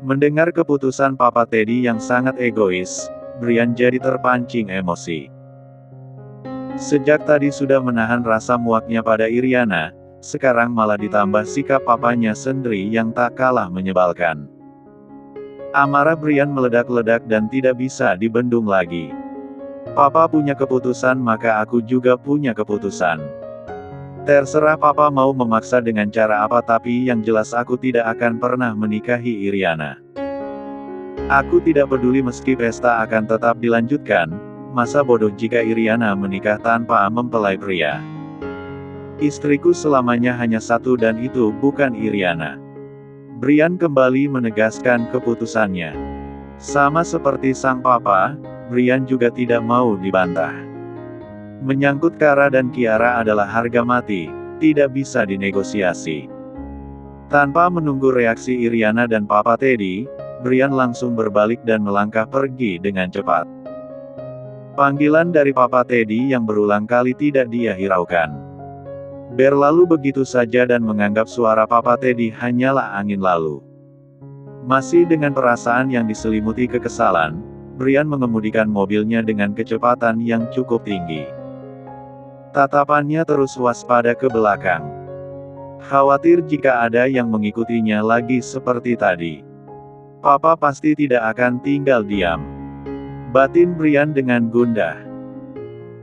Mendengar keputusan Papa Teddy yang sangat egois, Brian jadi terpancing emosi. Sejak tadi sudah menahan rasa muaknya pada Iriana, sekarang malah ditambah sikap papanya sendiri yang tak kalah menyebalkan. Amarah Brian meledak-ledak dan tidak bisa dibendung lagi. Papa punya keputusan maka aku juga punya keputusan. Terserah Papa mau memaksa dengan cara apa tapi yang jelas aku tidak akan pernah menikahi Iriana. Aku tidak peduli meski pesta akan tetap dilanjutkan, masa bodoh jika Iriana menikah tanpa mempelai pria. Istriku selamanya hanya satu dan itu bukan Iriana. Brian kembali menegaskan keputusannya. Sama seperti sang papa, Brian juga tidak mau dibantah. Menyangkut Kara dan Kiara adalah harga mati, tidak bisa dinegosiasi. Tanpa menunggu reaksi Iriana dan Papa Teddy, Brian langsung berbalik dan melangkah pergi dengan cepat. Panggilan dari Papa Teddy yang berulang kali tidak dia hiraukan. Berlalu begitu saja dan menganggap suara Papa Teddy hanyalah angin lalu. Masih dengan perasaan yang diselimuti kekesalan, Brian mengemudikan mobilnya dengan kecepatan yang cukup tinggi. Tatapannya terus waspada ke belakang. Khawatir jika ada yang mengikutinya lagi seperti tadi. Papa pasti tidak akan tinggal diam. Batin Brian dengan gundah.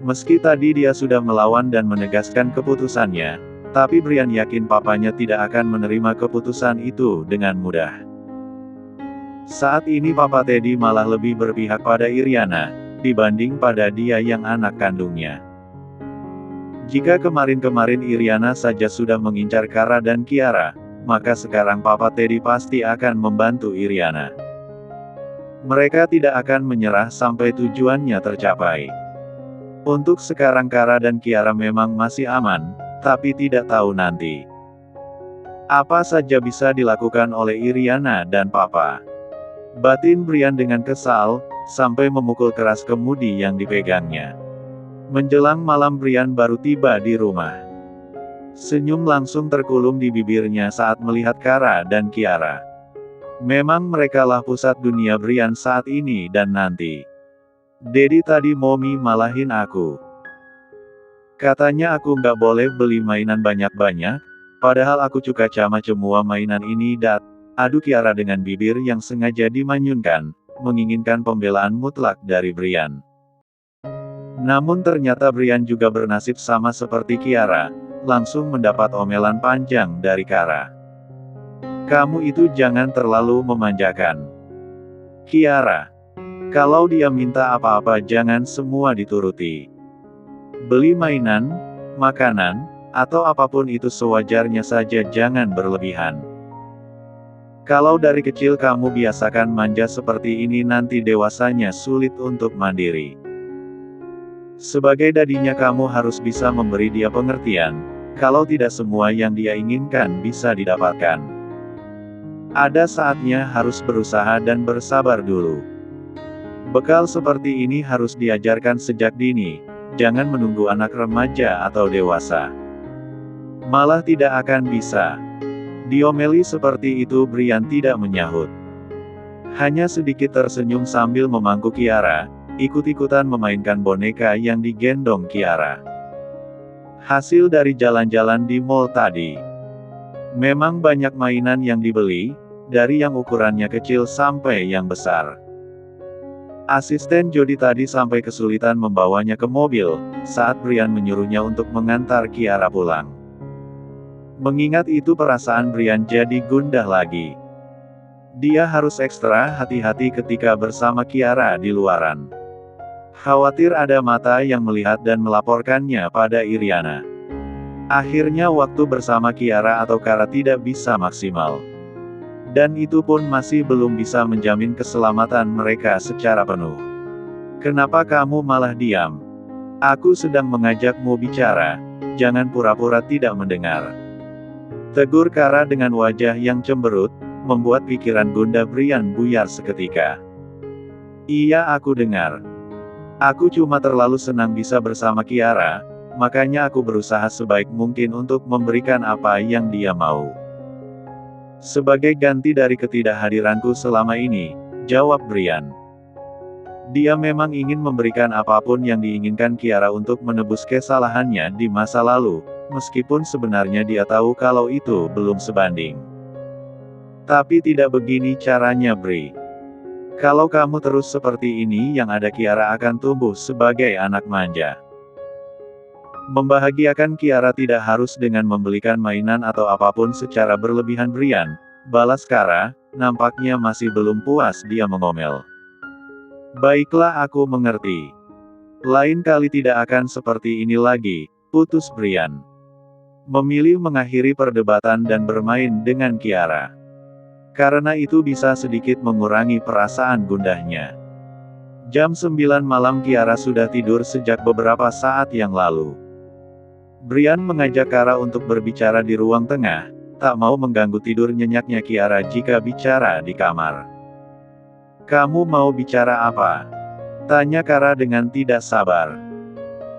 Meski tadi dia sudah melawan dan menegaskan keputusannya, tapi Brian yakin papanya tidak akan menerima keputusan itu dengan mudah. Saat ini Papa Teddy malah lebih berpihak pada Iriana, dibanding pada dia yang anak kandungnya. Jika kemarin-kemarin Iriana saja sudah mengincar Kara dan Kiara, maka sekarang Papa Teddy pasti akan membantu Iriana. Mereka tidak akan menyerah sampai tujuannya tercapai. Untuk sekarang Kara dan Kiara memang masih aman, tapi tidak tahu nanti apa saja bisa dilakukan oleh Iriana dan Papa. Batin Brian dengan kesal, sampai memukul keras kemudi yang dipegangnya. Menjelang malam Brian baru tiba di rumah. Senyum langsung terkulum di bibirnya saat melihat Kara dan Kiara. Memang merekalah pusat dunia Brian saat ini dan nanti. Dedi tadi Momi malahin aku. Katanya aku nggak boleh beli mainan banyak-banyak, padahal aku suka cama semua mainan ini adu Kiara dengan bibir yang sengaja dimanyunkan, menginginkan pembelaan mutlak dari Brian. Namun ternyata Brian juga bernasib sama seperti Kiara, langsung mendapat omelan panjang dari Kara. Kamu itu jangan terlalu memanjakan. Kiara. Kalau dia minta apa-apa jangan semua dituruti. Beli mainan, makanan, atau apapun itu sewajarnya saja jangan berlebihan. Kalau dari kecil kamu biasakan manja seperti ini nanti dewasanya sulit untuk mandiri. Sebagai dadinya kamu harus bisa memberi dia pengertian, kalau tidak semua yang dia inginkan bisa didapatkan. Ada saatnya harus berusaha dan bersabar dulu. Bekal seperti ini harus diajarkan sejak dini, jangan menunggu anak remaja atau dewasa. Malah tidak akan bisa. Diomeli seperti itu Brian tidak menyahut. Hanya sedikit tersenyum sambil memangku Kiara, ikut-ikutan memainkan boneka yang digendong Kiara. Hasil dari jalan-jalan di mall tadi. Memang banyak mainan yang dibeli, dari yang ukurannya kecil sampai yang besar. Asisten Jody tadi sampai kesulitan membawanya ke mobil, saat Brian menyuruhnya untuk mengantar Kiara pulang. Mengingat itu perasaan Brian jadi gundah lagi. Dia harus ekstra hati-hati ketika bersama Kiara di luaran. Khawatir ada mata yang melihat dan melaporkannya pada Iriana. Akhirnya waktu bersama Kiara atau Kara tidak bisa maksimal. Dan itu pun masih belum bisa menjamin keselamatan mereka secara penuh. Kenapa kamu malah diam? Aku sedang mengajakmu bicara, jangan pura-pura tidak mendengar. Tegur Kara dengan wajah yang cemberut, membuat pikiran gundah Brian buyar seketika. Iya aku dengar. Aku cuma terlalu senang bisa bersama Kiara, makanya aku berusaha sebaik mungkin untuk memberikan apa yang dia mau. Sebagai ganti dari ketidakhadiranku selama ini, jawab Brian. Dia memang ingin memberikan apapun yang diinginkan Kiara untuk menebus kesalahannya di masa lalu, meskipun sebenarnya dia tahu kalau itu belum sebanding. Tapi tidak begini caranya, Bri. Kalau kamu terus seperti ini, yang ada Kiara akan tumbuh sebagai anak manja. Membahagiakan Kiara tidak harus dengan membelikan mainan atau apapun secara berlebihan, Brian, balas Kara. Nampaknya masih belum puas dia mengomel. Baiklah, aku mengerti. Lain kali tidak akan seperti ini lagi, putus Brian. Memilih mengakhiri perdebatan dan bermain dengan Kiara. Karena itu bisa sedikit mengurangi perasaan gundahnya. Jam 9 malam Kiara sudah tidur sejak beberapa saat yang lalu. Brian mengajak Kara untuk berbicara di ruang tengah, tak mau mengganggu tidur nyenyaknya Kiara jika bicara di kamar. Kamu mau bicara apa? Tanya Kara dengan tidak sabar.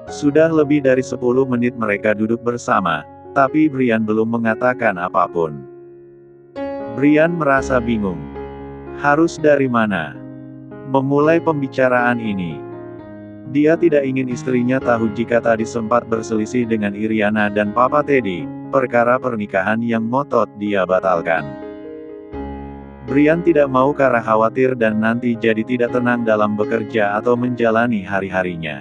Sudah lebih dari 10 menit mereka duduk bersama, tapi Brian belum mengatakan apapun. Brian merasa bingung. Harus dari mana memulai pembicaraan ini? Dia tidak ingin istrinya tahu jika tadi sempat berselisih dengan Iriana dan Papa Teddy, perkara pernikahan yang ngotot dia batalkan. Brian tidak mau Kara khawatir dan nanti jadi tidak tenang dalam bekerja atau menjalani hari-harinya.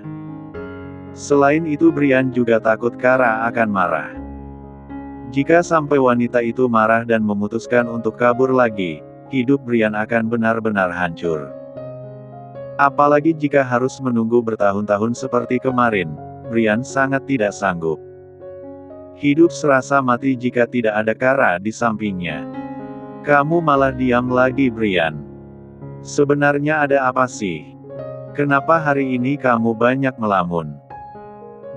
Selain itu Brian juga takut Kara akan marah. Jika sampai wanita itu marah dan memutuskan untuk kabur lagi, hidup Brian akan benar-benar hancur. Apalagi jika harus menunggu bertahun-tahun seperti kemarin, Brian sangat tidak sanggup. Hidup serasa mati jika tidak ada Kara di sampingnya. Kamu malah diam lagi, Brian. Sebenarnya ada apa sih? Kenapa hari ini kamu banyak melamun?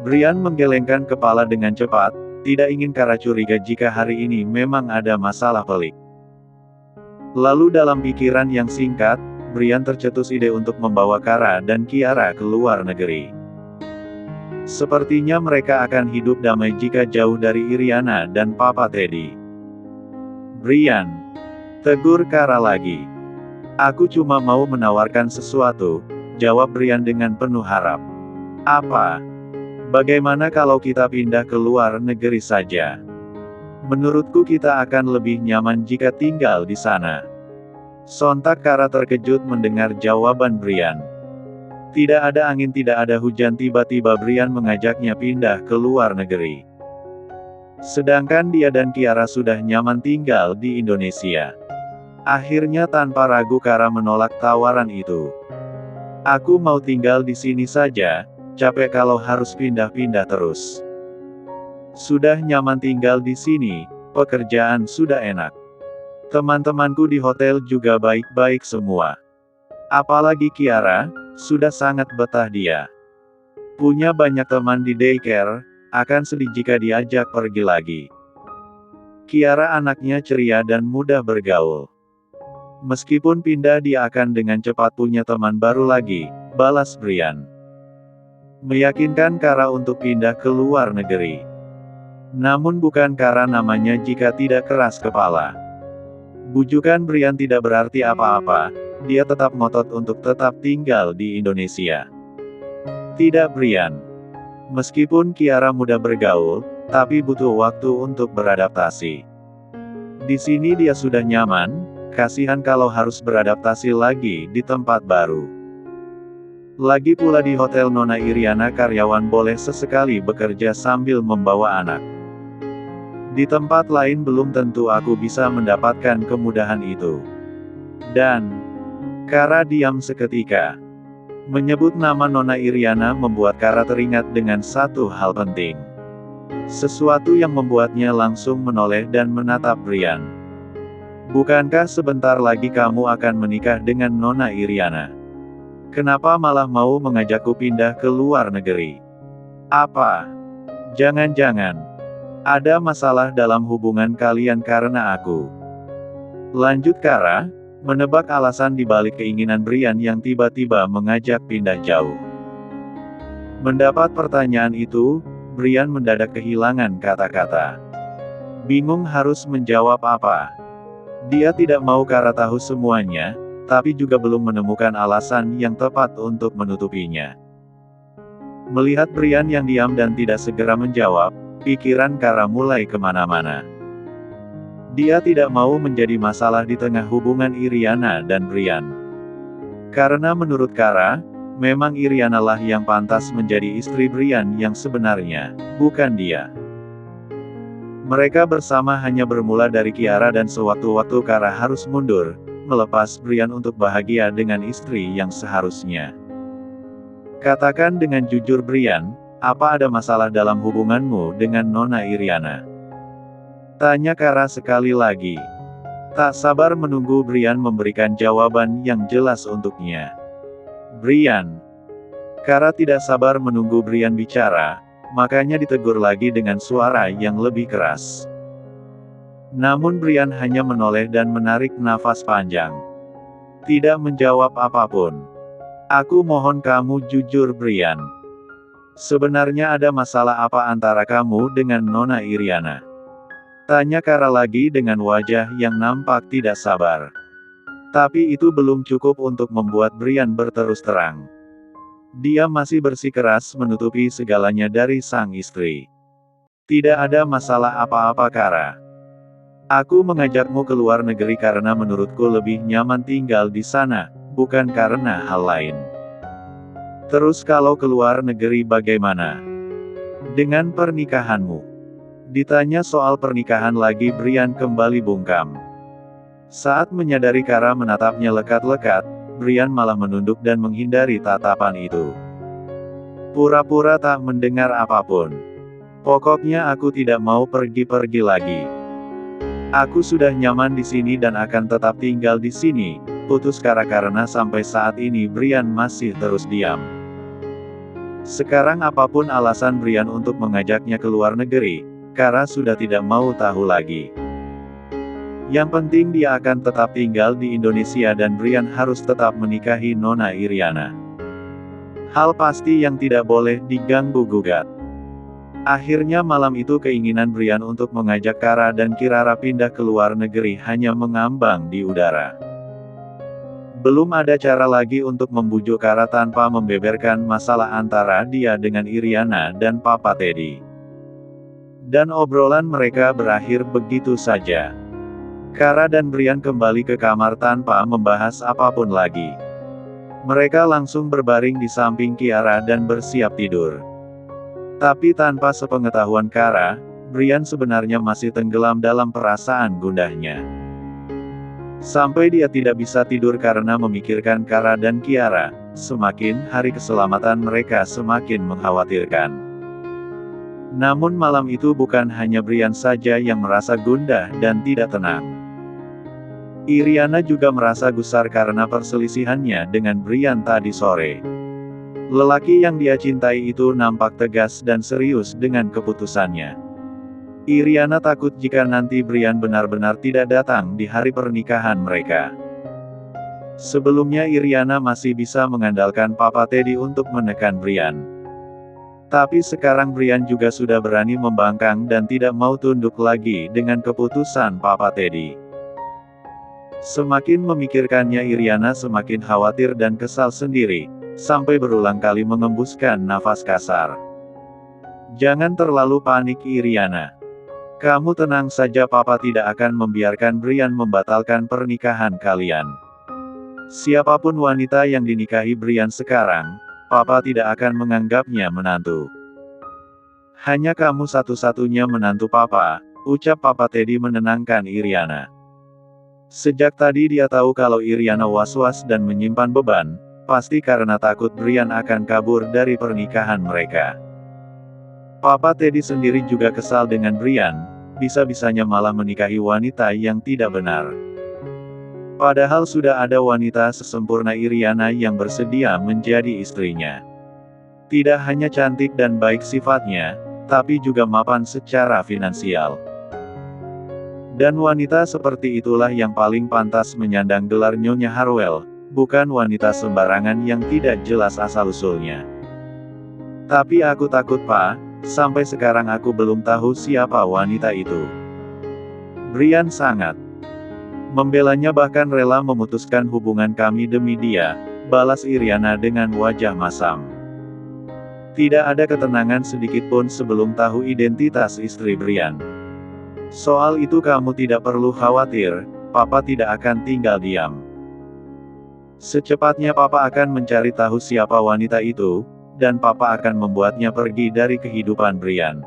Brian menggelengkan kepala dengan cepat, tidak ingin Kara curiga jika hari ini memang ada masalah pelik. Lalu dalam pikiran yang singkat, Brian tercetus ide untuk membawa Kara dan Kiara ke luar negeri. Sepertinya mereka akan hidup damai jika jauh dari Iriana dan Papa Teddy. Brian, tegur Kara lagi. Aku cuma mau menawarkan sesuatu, jawab Brian dengan penuh harap. Apa? Bagaimana kalau kita pindah ke luar negeri saja? Menurutku kita akan lebih nyaman jika tinggal di sana. Sontak Kara terkejut mendengar jawaban Brian. Tidak ada angin, tidak ada hujan, tiba-tiba Brian mengajaknya pindah ke luar negeri. Sedangkan dia dan Kiara sudah nyaman tinggal di Indonesia. Akhirnya tanpa ragu Kara menolak tawaran itu. Aku mau tinggal di sini saja, capek kalau harus pindah-pindah terus. Sudah nyaman tinggal di sini, pekerjaan sudah enak. Teman-temanku di hotel juga baik-baik semua. Apalagi Kiara, sudah sangat betah dia. Punya banyak teman di daycare, akan sedih jika diajak pergi lagi. Kiara anaknya ceria dan mudah bergaul. Meskipun pindah dia akan dengan cepat punya teman baru lagi, balas Brian. Meyakinkan Kara untuk pindah ke luar negeri. Namun bukan Kara namanya jika tidak keras kepala. Bujukan Brian tidak berarti apa-apa, dia tetap ngotot untuk tetap tinggal di Indonesia. Tidak Brian. Meskipun Kiara mudah bergaul, tapi butuh waktu untuk beradaptasi. Di sini dia sudah nyaman, kasihan kalau harus beradaptasi lagi di tempat baru. Lagi pula di hotel Nona Iriana karyawan boleh sesekali bekerja sambil membawa anak. Di tempat lain belum tentu aku bisa mendapatkan kemudahan itu. Dan Kara diam seketika. Menyebut nama Nona Iriana membuat Kara teringat dengan satu hal penting. Sesuatu yang membuatnya langsung menoleh dan menatap Brian. Bukankah sebentar lagi kamu akan menikah dengan Nona Iriana? Kenapa malah mau mengajakku pindah ke luar negeri? Apa? Jangan-jangan ada masalah dalam hubungan kalian karena aku? Lanjut Kara, menebak alasan di balik keinginan Brian yang tiba-tiba mengajak pindah jauh. Mendapat pertanyaan itu, Brian mendadak kehilangan kata-kata. Bingung harus menjawab apa. Dia tidak mau Kara tahu semuanya, tapi juga belum menemukan alasan yang tepat untuk menutupinya. Melihat Brian yang diam dan tidak segera menjawab, pikiran Kara mulai kemana-mana. Dia tidak mau menjadi masalah di tengah hubungan Iriana dan Brian. Karena menurut Kara, memang Iriana lah yang pantas menjadi istri Brian yang sebenarnya, bukan dia. Mereka bersama hanya bermula dari Kiara dan sewaktu-waktu Kara harus mundur, melepas Brian untuk bahagia dengan istri yang seharusnya. Katakan dengan jujur Brian, apa ada masalah dalam hubunganmu dengan Nona Iriana? Tanya Kara sekali lagi. Tak sabar menunggu Brian memberikan jawaban yang jelas untuknya. Brian. Kara tidak sabar menunggu Brian bicara, makanya ditegur lagi dengan suara yang lebih keras. Namun Brian hanya menoleh dan menarik nafas panjang. Tidak menjawab apapun. Aku mohon kamu jujur Brian. Sebenarnya ada masalah apa antara kamu dengan Nona Iriana? Tanya Kara lagi dengan wajah yang nampak tidak sabar. Tapi itu belum cukup untuk membuat Brian berterus terang. Dia masih bersikeras menutupi segalanya dari sang istri. Tidak ada masalah apa-apa Kara. Aku mengajakmu ke luar negeri karena menurutku lebih nyaman tinggal di sana, bukan karena hal lain. Terus kalau ke luar negeri bagaimana? Dengan pernikahanmu? Ditanya soal pernikahan lagi Brian kembali bungkam. Saat menyadari Kara menatapnya lekat-lekat, Brian malah menunduk dan menghindari tatapan itu. Pura-pura tak mendengar apapun. Pokoknya aku tidak mau pergi-pergi lagi. Aku sudah nyaman di sini dan akan tetap tinggal di sini, putus Kara karena sampai saat ini Brian masih terus diam. Sekarang apapun alasan Brian untuk mengajaknya ke luar negeri, Kara sudah tidak mau tahu lagi. Yang penting dia akan tetap tinggal di Indonesia dan Brian harus tetap menikahi Nona Iriana. Hal pasti yang tidak boleh diganggu-gugat. Akhirnya malam itu keinginan Brian untuk mengajak Kara dan Kirara pindah ke luar negeri hanya mengambang di udara. Belum ada cara lagi untuk membujuk Kara tanpa membeberkan masalah antara dia dengan Iriana dan Papa Teddy. Dan obrolan mereka berakhir begitu saja. Kara dan Brian kembali ke kamar tanpa membahas apapun lagi. Mereka langsung berbaring di samping Kiara dan bersiap tidur. Tapi tanpa sepengetahuan Kara, Brian sebenarnya masih tenggelam dalam perasaan gundahnya. Sampai dia tidak bisa tidur karena memikirkan Kara dan Kiara, semakin hari keselamatan mereka semakin mengkhawatirkan. Namun malam itu bukan hanya Brian saja yang merasa gundah dan tidak tenang. Iriana juga merasa gusar karena perselisihannya dengan Brian tadi sore. Lelaki yang dia cintai itu nampak tegas dan serius dengan keputusannya. Iriana takut jika nanti Brian benar-benar tidak datang di hari pernikahan mereka. Sebelumnya Iriana masih bisa mengandalkan Papa Teddy untuk menekan Brian. Tapi sekarang Brian juga sudah berani membangkang dan tidak mau tunduk lagi dengan keputusan Papa Teddy. Semakin memikirkannya Iriana semakin khawatir dan kesal sendiri, sampai berulang kali mengembuskan nafas kasar. Jangan terlalu panik Iriana. Kamu tenang saja Papa tidak akan membiarkan Brian membatalkan pernikahan kalian. Siapapun wanita yang dinikahi Brian sekarang, Papa tidak akan menganggapnya menantu. Hanya kamu satu-satunya menantu Papa, ucap Papa Teddy menenangkan Iriana. Sejak tadi dia tahu kalau Iriana was-was dan menyimpan beban, pasti karena takut Brian akan kabur dari pernikahan mereka. Papa Teddy sendiri juga kesal dengan Brian, bisa-bisanya malah menikahi wanita yang tidak benar. Padahal sudah ada wanita sesempurna Iriana yang bersedia menjadi istrinya. Tidak hanya cantik dan baik sifatnya, tapi juga mapan secara finansial. Dan wanita seperti itulah yang paling pantas menyandang gelar Nyonya Harwell, bukan wanita sembarangan yang tidak jelas asal-usulnya. Tapi aku takut Pak, sampai sekarang aku belum tahu siapa wanita itu. Brian sangat Membelanya bahkan rela memutuskan hubungan kami demi dia, balas Iriana dengan wajah masam. Tidak ada ketenangan sedikitpun sebelum tahu identitas istri Brian. Soal itu kamu tidak perlu khawatir, Papa tidak akan tinggal diam. Secepatnya Papa akan mencari tahu siapa wanita itu, dan Papa akan membuatnya pergi dari kehidupan Brian.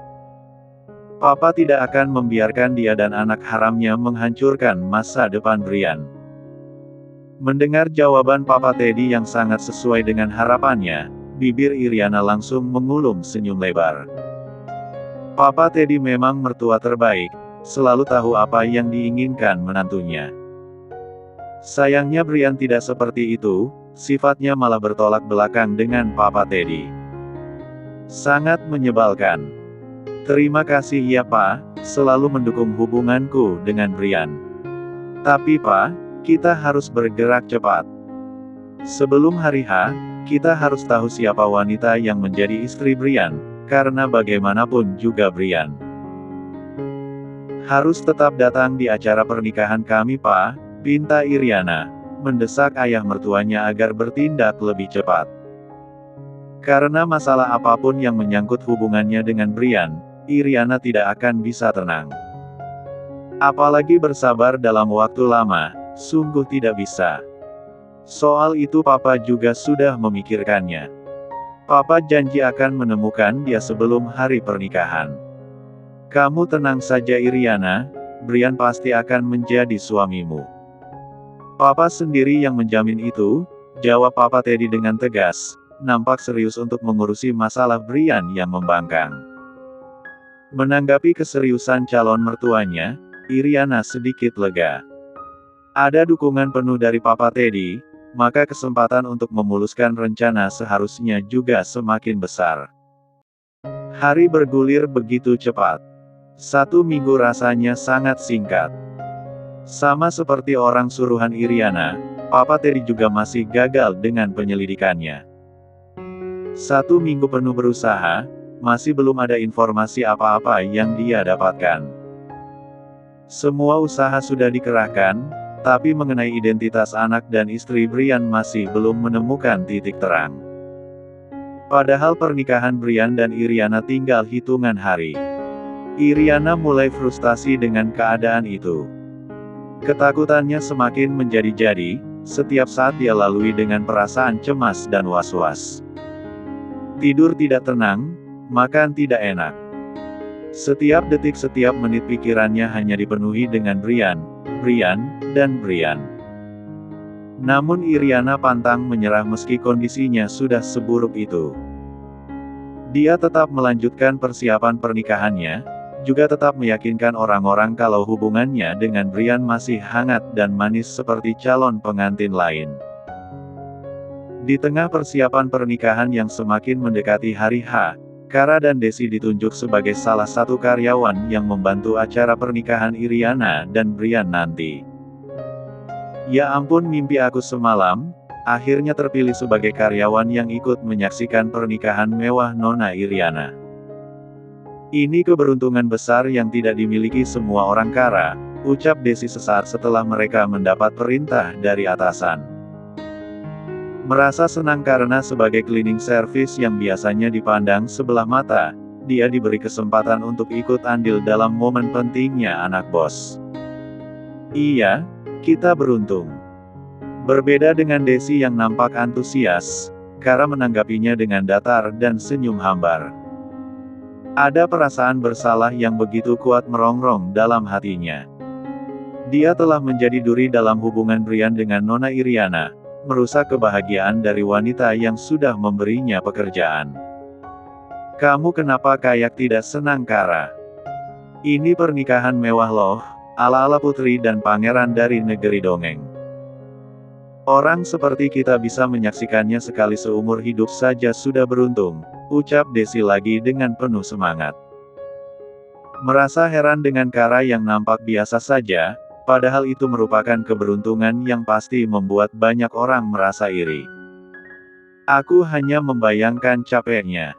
Papa tidak akan membiarkan dia dan anak haramnya menghancurkan masa depan Brian. Mendengar jawaban Papa Teddy yang sangat sesuai dengan harapannya, bibir Iriana langsung mengulum senyum lebar. Papa Teddy memang mertua terbaik, selalu tahu apa yang diinginkan menantunya. Sayangnya Brian tidak seperti itu, sifatnya malah bertolak belakang dengan Papa Teddy. Sangat menyebalkan. Terima kasih ya Pak, selalu mendukung hubunganku dengan Brian. Tapi Pak, kita harus bergerak cepat. Sebelum hari H, kita harus tahu siapa wanita yang menjadi istri Brian, karena bagaimanapun juga Brian harus tetap datang di acara pernikahan kami Pak, pinta Iriana, mendesak ayah mertuanya agar bertindak lebih cepat. Karena masalah apapun yang menyangkut hubungannya dengan Brian, Iriana tidak akan bisa tenang. Apalagi bersabar dalam waktu lama, sungguh tidak bisa. Soal itu Papa juga sudah memikirkannya. Papa janji akan menemukan dia sebelum hari pernikahan. Kamu tenang saja Iriana, Brian pasti akan menjadi suamimu. Papa sendiri yang menjamin itu, jawab Papa Teddy dengan tegas, nampak serius untuk mengurusi masalah Brian yang membangkang. Menanggapi keseriusan calon mertuanya, Iriana sedikit lega. Ada dukungan penuh dari Papa Teddy, maka kesempatan untuk memuluskan rencana seharusnya juga semakin besar. Hari bergulir begitu cepat. 1 minggu rasanya sangat singkat. Sama seperti orang suruhan Iriana, Papa Teddy juga masih gagal dengan penyelidikannya. 1 minggu penuh berusaha, masih belum ada informasi apa-apa yang dia dapatkan. Semua usaha sudah dikerahkan, tapi mengenai identitas anak dan istri Brian masih belum menemukan titik terang. Padahal pernikahan Brian dan Iriana tinggal hitungan hari. Iriana mulai frustasi dengan keadaan itu. Ketakutannya semakin menjadi-jadi, setiap saat dia lalui dengan perasaan cemas dan was-was. Tidur tidak tenang, makan tidak enak. Setiap detik setiap menit pikirannya hanya dipenuhi dengan Brian, dan Brian. Namun Iriana pantang menyerah meski kondisinya sudah seburuk itu. Dia tetap melanjutkan persiapan pernikahannya, juga tetap meyakinkan orang-orang kalau hubungannya dengan Brian masih hangat dan manis seperti calon pengantin lain. Di tengah persiapan pernikahan yang semakin mendekati hari H, Kara dan Desi ditunjuk sebagai salah satu karyawan yang membantu acara pernikahan Iriana dan Brian nanti. Ya ampun mimpi aku semalam, akhirnya terpilih sebagai karyawan yang ikut menyaksikan pernikahan mewah Nona Iriana. Ini keberuntungan besar yang tidak dimiliki semua orang Kara, ucap Desi sesaat setelah mereka mendapat perintah dari atasan. Merasa senang karena sebagai cleaning service yang biasanya dipandang sebelah mata, dia diberi kesempatan untuk ikut andil dalam momen pentingnya anak bos. Iya, kita beruntung. Berbeda dengan Desi yang nampak antusias, Kara menanggapinya dengan datar dan senyum hambar. Ada perasaan bersalah yang begitu kuat merongrong dalam hatinya. Dia telah menjadi duri dalam hubungan Brian dengan Nona Iriana, merusak kebahagiaan dari wanita yang sudah memberinya pekerjaan. Kamu kenapa kayak tidak senang Kara? Ini pernikahan mewah loh, ala-ala putri dan pangeran dari negeri dongeng. Orang seperti kita bisa menyaksikannya sekali seumur hidup saja sudah beruntung, ucap Desi lagi dengan penuh semangat. Merasa heran dengan Kara yang nampak biasa saja, padahal itu merupakan keberuntungan yang pasti membuat banyak orang merasa iri. Aku hanya membayangkan capeknya.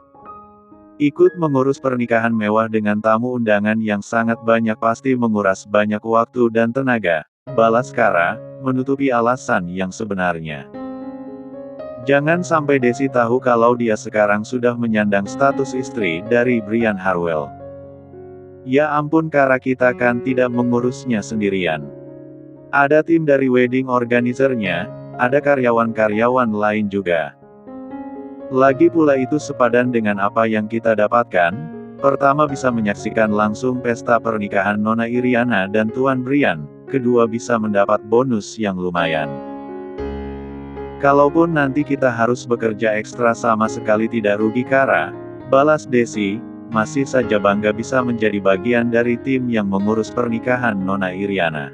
Ikut mengurus pernikahan mewah dengan tamu undangan yang sangat banyak pasti menguras banyak waktu dan tenaga, balas Kara, menutupi alasan yang sebenarnya. Jangan sampai Desi tahu kalau dia sekarang sudah menyandang status istri dari Brian Harwell. Ya ampun, Kara, kita kan tidak mengurusnya sendirian. Ada tim dari wedding organizer-nya, ada karyawan-karyawan lain juga. Lagi pula itu sepadan dengan apa yang kita dapatkan. Pertama, bisa menyaksikan langsung pesta pernikahan Nona Iriana dan Tuan Brian. Kedua, bisa mendapat bonus yang lumayan. Kalaupun nanti kita harus bekerja ekstra sama sekali tidak rugi, Kara, balas Desi, masih saja bangga bisa menjadi bagian dari tim yang mengurus pernikahan Nona Iriana.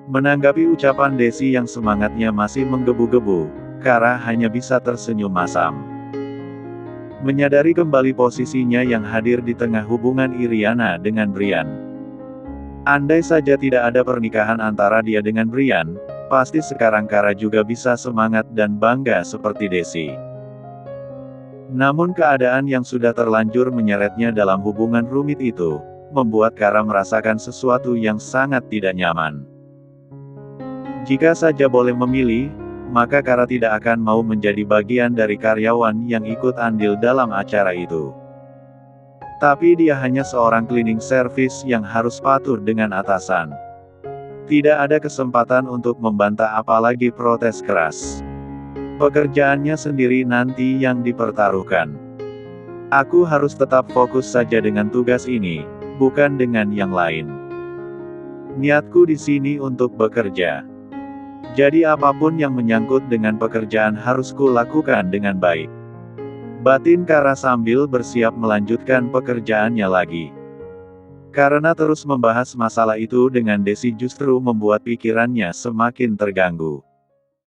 Menanggapi ucapan Desi yang semangatnya masih menggebu-gebu, Kara hanya bisa tersenyum masam. Menyadari kembali posisinya yang hadir di tengah hubungan Iriana dengan Brian. Andai saja tidak ada pernikahan antara dia dengan Brian, pasti sekarang Kara juga bisa semangat dan bangga seperti Desi. Namun keadaan yang sudah terlanjur menyeretnya dalam hubungan rumit itu, membuat Kara merasakan sesuatu yang sangat tidak nyaman. Jika saja boleh memilih, maka Kara tidak akan mau menjadi bagian dari karyawan yang ikut andil dalam acara itu. Tapi dia hanya seorang cleaning service yang harus patuh dengan atasan. Tidak ada kesempatan untuk membantah apalagi protes keras. Pekerjaannya sendiri nanti yang dipertaruhkan. Aku harus tetap fokus saja dengan tugas ini, bukan dengan yang lain. Niatku di sini untuk bekerja. Jadi apapun yang menyangkut dengan pekerjaan harus kulakukan dengan baik. Batin Kara sambil bersiap melanjutkan pekerjaannya lagi. Karena terus membahas masalah itu dengan Desi justru membuat pikirannya semakin terganggu.